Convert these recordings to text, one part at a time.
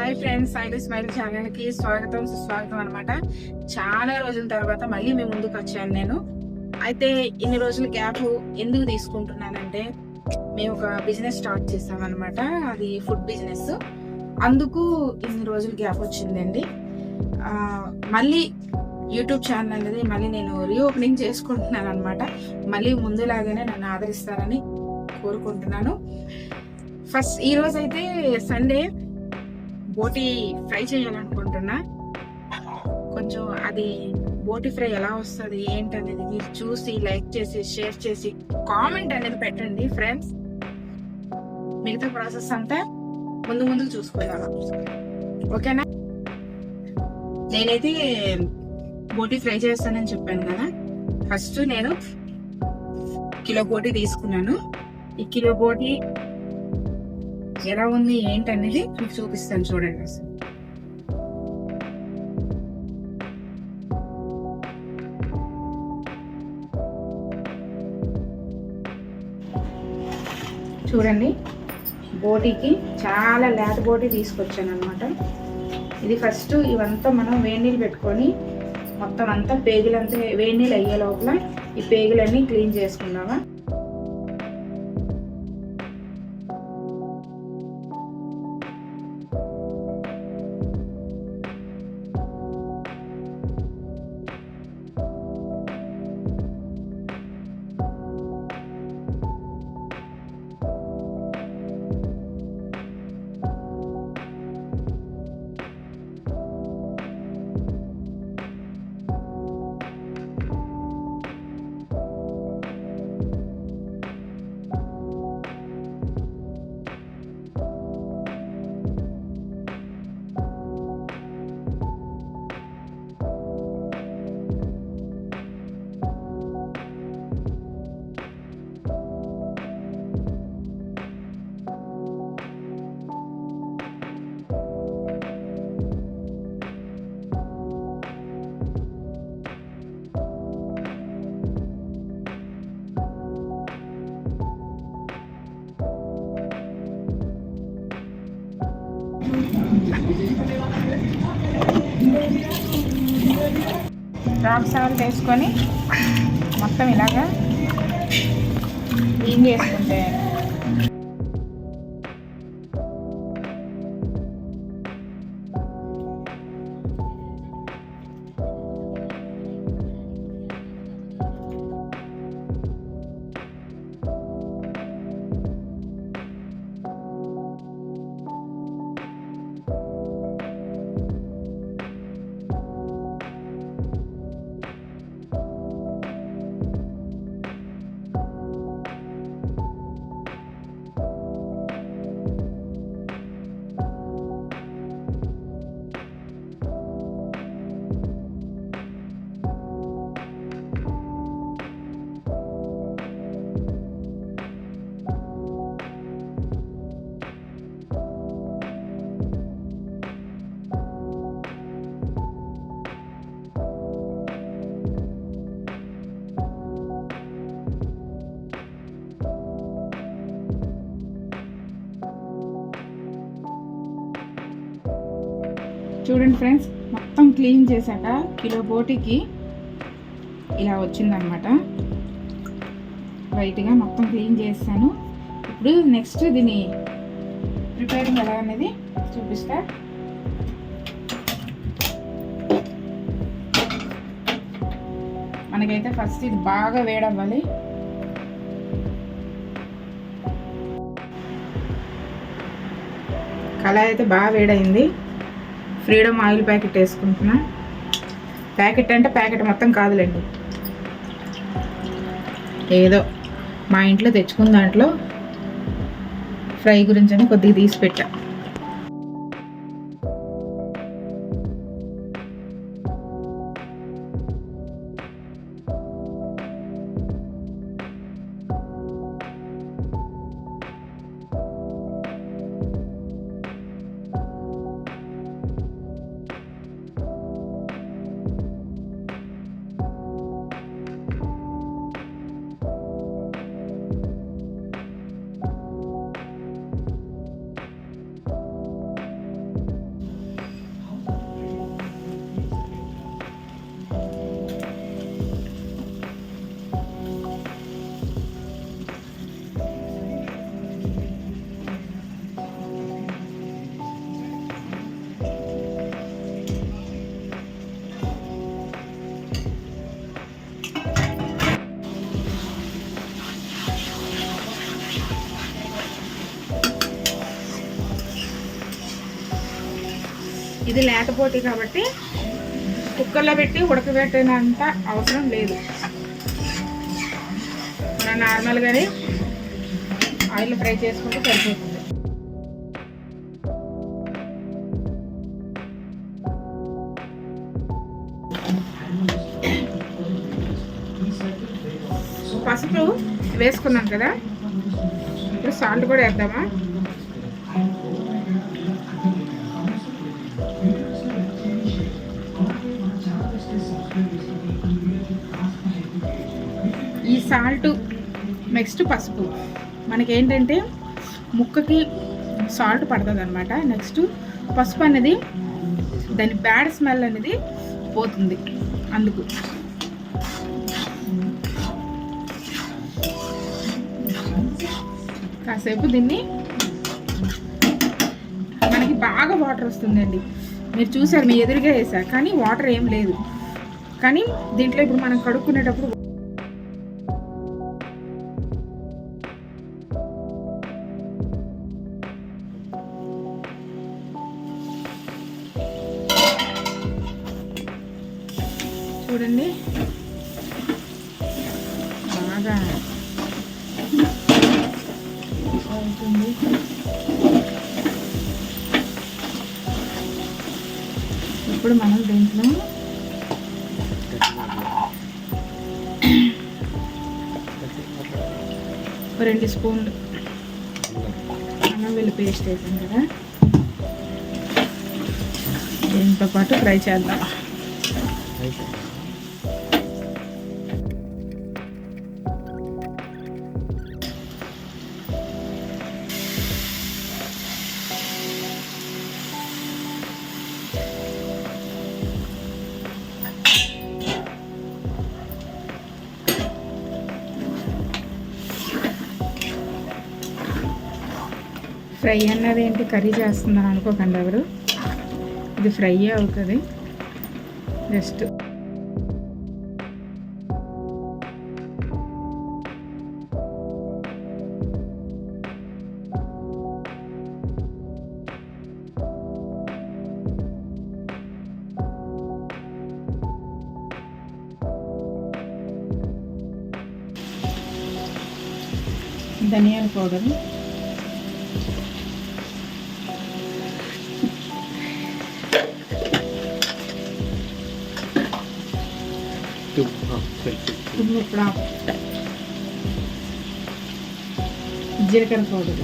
Hi friends, Sai smile channel కి స్వాగతం సుస్వాగతం అనమాట. చాలా రోజుల తర్వాత మళ్ళీ మీ ముందుకు వచ్చాను నేను. అయితే ఇన్ని రోజులు గ్యాప్ ఎందుకు తీసుకుంటున్నానంటే, మేము ఒక బిజినెస్ స్టార్ట్ చేసాం అనమాట. అది ఫుడ్ బిజినెస్. అందుకు ఇన్ని రోజులు గ్యాప్ వచ్చిందండి. మళ్ళీ యూట్యూబ్ ఛానల్ అనేది మళ్ళీ నేను రీఓపెనింగ్ చేసుకుంటున్నాను అనమాట. మళ్ళీ ముందులాగానే నన్ను ఆదరిస్తారని కోరుకుంటున్నాను. ఫస్ట్ ఈ రోజు అయితే సండే బోటి ఫ్రై చేయాలనుకుంటున్నా. కొంచెం అది బోటి ఫ్రై ఎలా వస్తుంది ఏంటనేది మీరు చూసి లైక్ చేసి షేర్ చేసి కామెంట్ అనేది పెట్టండి ఫ్రెండ్స్. మిగతా ప్రాసెస్ అంతా ముందు చూసుకుందాం, ఓకేనా? నేనైతే బోటి ఫ్రై చేస్తానని చెప్పాను కదా. ఫస్ట్ నేను కిలో బోటి తీసుకున్నాను. ఈ కిలో బోటి ఎలా ఉంది ఏంటనేది మీకు చూపిస్తాను, చూడండి. అసలు చూడండి, బోటికి చాలా లేత బోటి తీసుకొచ్చాను అనమాట. ఇది ఫస్ట్ ఇవంతా మనం వేడి నీళ్ళు పెట్టుకొని మొత్తం అంతా పేగులంతా వేడి నీళ్ళు అయ్యే లోపల ఈ పేగులన్నీ క్లీన్ చేసుకుందామా. రాక్ సాల్ట్ వేసుకొని మొత్తం ఇలాగా క్లీన్ చేసుకుంటే చూడండి ఫ్రెండ్స్, మొత్తం క్లీన్ చేశాక కిలో బోటికి ఇలా వచ్చిందనమాట. వైట్గా మొత్తం క్లీన్ చేస్తాను. ఇప్పుడు నెక్స్ట్ దీన్ని ప్రిపేరింగ్ ఎలా అనేది చూపిస్తా. మనకైతే ఫస్ట్ ఇది బాగా వేడవ్వాలి. కళాయి అయితే బాగా వేడైంది. ఫ్రీడమ్ ఆయిల్ ప్యాకెట్ వేసుకుంటున్నా. ప్యాకెట్ అంటే ప్యాకెట్ మొత్తం కాదులేండి, ఏదో మా ఇంట్లో తెచ్చుకున్న దాంట్లో ఫ్రై గురించి అని కొద్దిగా తీసి పెట్టా. ఇది లేత పోటీ కాబట్టి కుక్కర్లో పెట్టి ఉడకబెట్టినంత అవసరం లేదు. మనం నార్మల్గానే ఆయిల్ ఫ్రై చేసుకుంటే సరిపోతుంది. పసుపు వేసుకున్నాం కదా, ఇప్పుడు సాల్ట్ కూడా వేద్దామా. ఈ సాల్ట్ నెక్స్ట్ పసుపు మనకేంటంటే ముక్కకి సాల్ట్ పడుతుంది అనమాట. నెక్స్ట్ పసుపు అనేది దాని బ్యాడ్ స్మెల్ అనేది పోతుంది. అందుకు కాసేపు దీన్ని మనకి బాగా వాటర్ వస్తుందండి. మీరు చూసారు, మీ ఎదురుగా వేసారు కానీ వాటర్ ఏం లేదు. కానీ దీంట్లో ఇప్పుడు మనం కడుక్కునేటప్పుడు చూడండి బాగా అవుతుంది. ఇప్పుడు మనం దీంట్లో 2 స్పూన్లు అల్లం వెల్లుల్లి పేస్ట్ వేసాం కదా, దీంతో పాటు ఫ్రై చేద్దాం. ఫ్రై అన్నది ఏంటి కర్రీ చేస్తుందని అనుకోకండి ఎవరు, ఇది ఫ్రై అవుతుంది జస్ట్. ధనియాల పౌడర్, జీలకర్ర పౌడర్,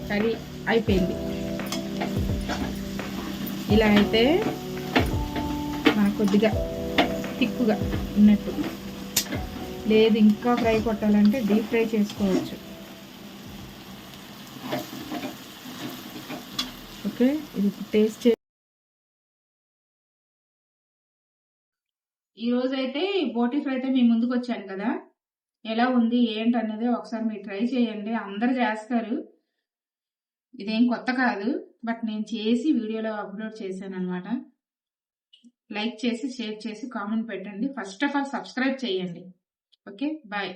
కర్రీ అయిపోయింది. ఇలా అయితే మనకు కొద్దిగా తిక్కుగా ఉన్నట్టు. లేదు ఇంకా ఫ్రై కొట్టాలంటే డీప్ ఫ్రై చేసుకోవచ్చు. ఓకే, ఇది టేస్ట్ ఈరోజైతే బోటీ ఫ్రై అయితే మీ ముందుకు వచ్చాను కదా. ఎలా ఉంది ఏంటి అనేది ఒకసారి మీరు ట్రై చేయండి. అందరు చేస్తారు, ఇదేం కొత్త కాదు. బట్ నేను చేసి వీడియోలో అప్లోడ్ చేశాను అనమాట. లైక్ చేసి, షేర్ చేసి, కామెంట్ పెట్టండి. ఫస్ట్ ఆఫ్ ఆల్ సబ్స్క్రైబ్ చేయండి. Okay, bye.